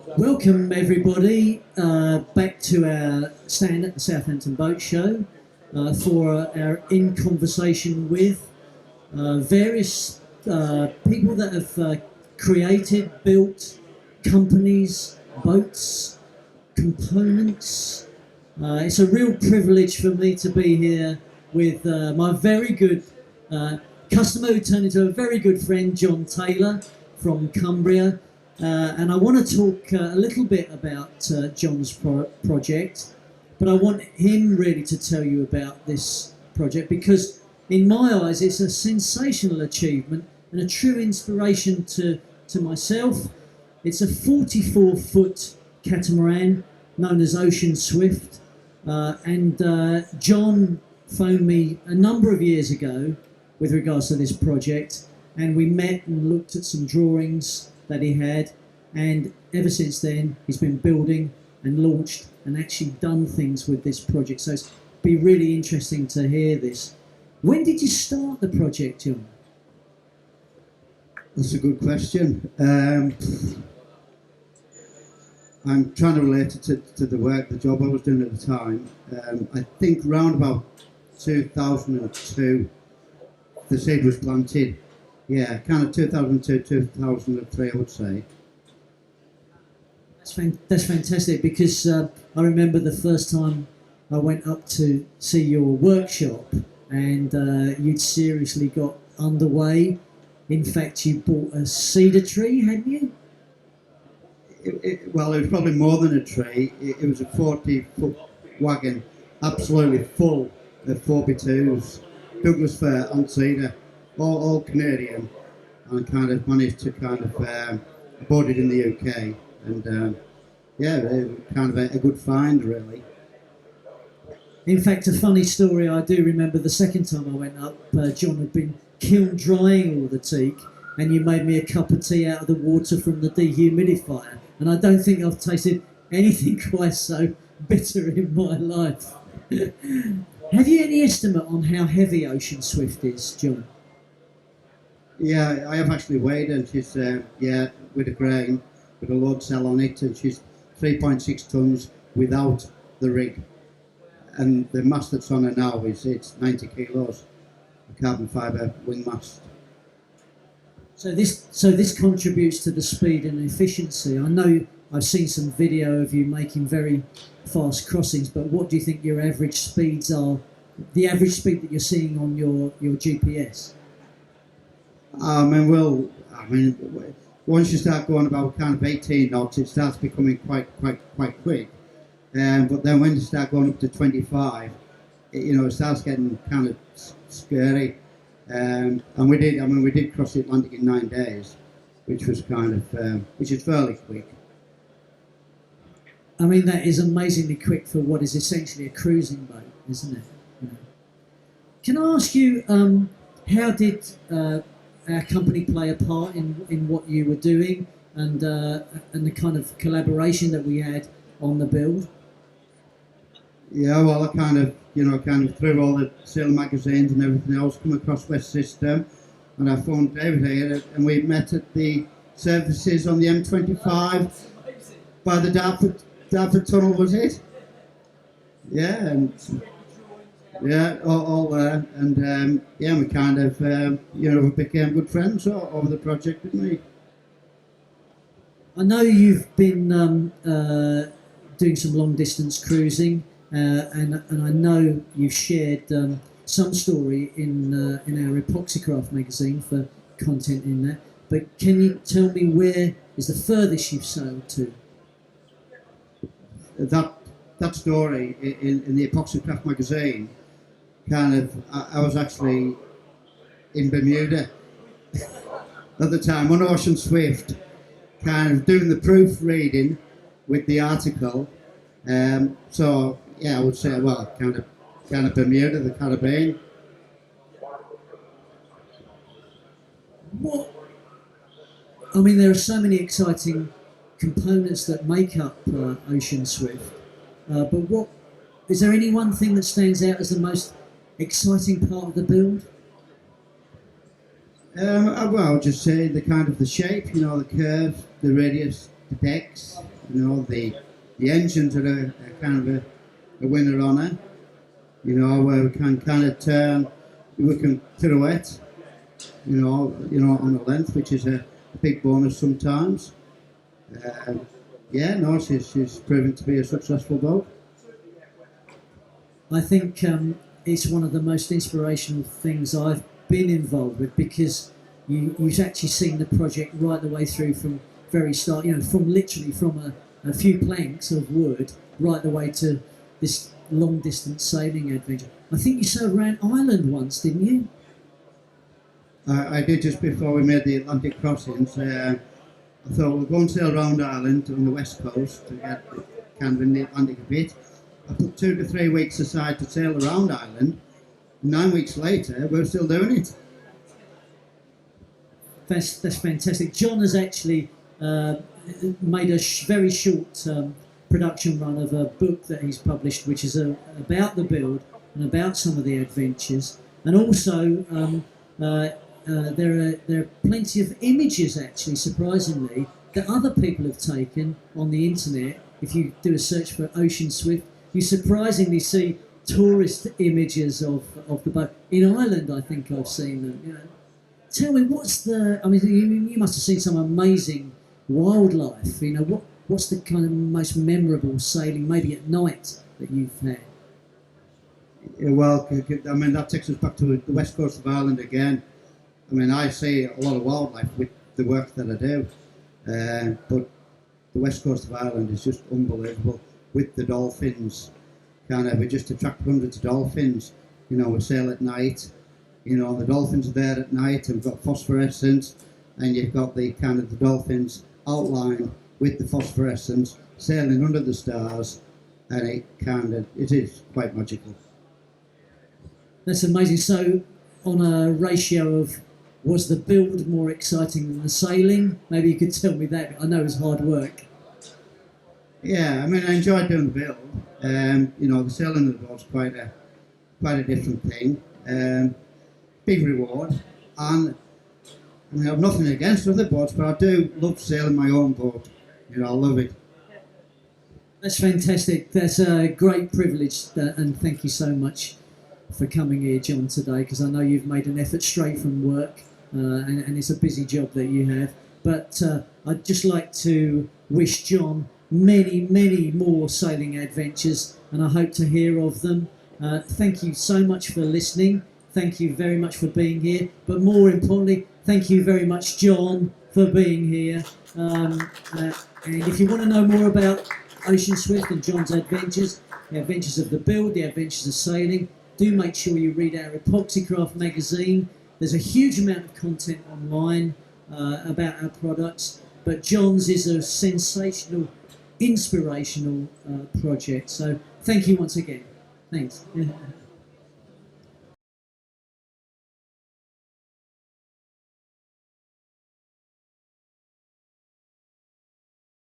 Welcome everybody back to our stand at the Southampton Boat Show for our In Conversation With various people that have created, built companies, boats, components. It's a real privilege for me to be here with my very good customer who turned into a very good friend, John Taylor from Cumbria. And I want to talk a little bit about John's project, but I want him really to tell you about this project because in my eyes it's a sensational achievement and a true inspiration to myself. It's a 44-foot catamaran known as Ocean Swift, and John phoned me a number of years ago with regards to this project, and we met and looked at some drawings that he had, and ever since then he's been building and launched and actually done things with this project. So it's be really interesting to hear this. When did you start the project, John? That's a good question. I'm trying to relate it to the job I was doing at the time. I think round about 2002 the seed was planted. Yeah, kind of 2002, 2003, I would say. That's fantastic because I remember the first time I went up to see your workshop and you'd seriously got underway. In fact, you bought a cedar tree, hadn't you? Well, it was probably more than a tree. It was a 40-foot wagon, absolutely full of 4x2s, Douglas fir on cedar. All Canadian, and kind of managed to board it in the UK, and yeah, it was kind of a good find, really. In fact, a funny story, I do remember the second time I went up, John had been kiln drying all the teak, and you made me a cup of tea out of the water from the dehumidifier, and I don't think I've tasted anything quite so bitter in my life. Have you any estimate on how heavy Ocean Swift is, John? Yeah, I have actually weighed her, and she's, with a crane, with a load cell on it, and she's 3.6 tonnes without the rig. And the mast that's on her now it's 90 kilos, a carbon fibre wing mast. So this contributes to the speed and efficiency. I know I've seen some video of you making very fast crossings, but what do you think your average speeds are, the average speed that you're seeing on your GPS? Once you start going about kind of 18 knots, it starts becoming quite quick. But then when you start going up to 25, it starts getting kind of scary. And we did cross the Atlantic in 9 days, which was which is fairly quick. I mean, that is amazingly quick for what is essentially a cruising boat, isn't it? You know. Can I ask you, how did our company play a part in what you were doing and the kind of collaboration that we had on the build? Yeah, well, I kind of through all the sail magazines and everything else, come across West System, and I phoned David here, and we met at the services on the M25 by the Dartford Tunnel, was it? Yeah, and yeah, all there, and we kind of we became good friends over the project, didn't we? I know you've been doing some long distance cruising, and I know you've shared some story in our Epoxycraft magazine for content in that. But can you tell me where is the furthest you've sailed to? That story in the Epoxycraft magazine. I was actually in Bermuda at the time on Ocean Swift, kind of doing the proofreading with the article. So yeah, I would say, well, kind of Bermuda, the Caribbean. What? I mean, there are so many exciting components that make up Ocean Swift, but what is there any one thing that stands out as the most exciting part of the build? Well, I'll just say the shape, the curve, the radius, the decks, the engines are a kind of a winner honour, where we can kind of turn, we can pirouette, on a length, which is a big bonus sometimes. She's proven to be a successful boat. I think it's one of the most inspirational things I've been involved with, because you've actually seen the project right the way through from very start, from a few planks of wood right the way to this long distance sailing adventure. I think you sailed around Ireland once, didn't you? I did, just before we made the Atlantic crossings. I thought we'll go and sail around Ireland on the west coast to get kind of in the Atlantic a bit. I put 2 to 3 weeks aside to sail around Ireland. 9 weeks later, we're still doing it. That's fantastic. John has actually made a very short production run of a book that he's published, which is about the build and about some of the adventures. And also, there are plenty of images, actually, surprisingly, that other people have taken on the internet. If you do a search for Ocean Swift, you surprisingly see tourist images of the boat. In Ireland, I think I've seen them. Tell me, you must have seen some amazing wildlife. What's the kind of most memorable sailing, maybe at night, that you've had? Yeah, well, that takes us back to the west coast of Ireland again. I see a lot of wildlife with the work that I do, but the west coast of Ireland is just unbelievable with the dolphins. We just attract hundreds of dolphins. We sail at night. The dolphins are there at night, and we've got phosphorescence, and you've got the dolphins outlined with the phosphorescence, sailing under the stars, and it is quite magical. That's amazing. So, on a ratio of, was the build more exciting than the sailing? Maybe you could tell me that. I know it was hard work. Yeah, I enjoyed doing the build. The sailing of the boat's quite a different thing. Big reward, and I have nothing against other boats, but I do love sailing my own boat. I love it. That's fantastic. That's a great privilege, and thank you so much for coming here, John, today, because I know you've made an effort straight from work, and it's a busy job that you have. But I'd just like to wish John many, many more sailing adventures, and I hope to hear of them. Thank you so much for listening. Thank you very much for being here. But more importantly, thank you very much, John, for being here. And if you want to know more about Ocean Swift and John's adventures, the adventures of the build, the adventures of sailing, do make sure you read our Epoxycraft magazine. There's a huge amount of content online about our products, but John's is a sensational, inspirational project. So thank you once again. Thanks.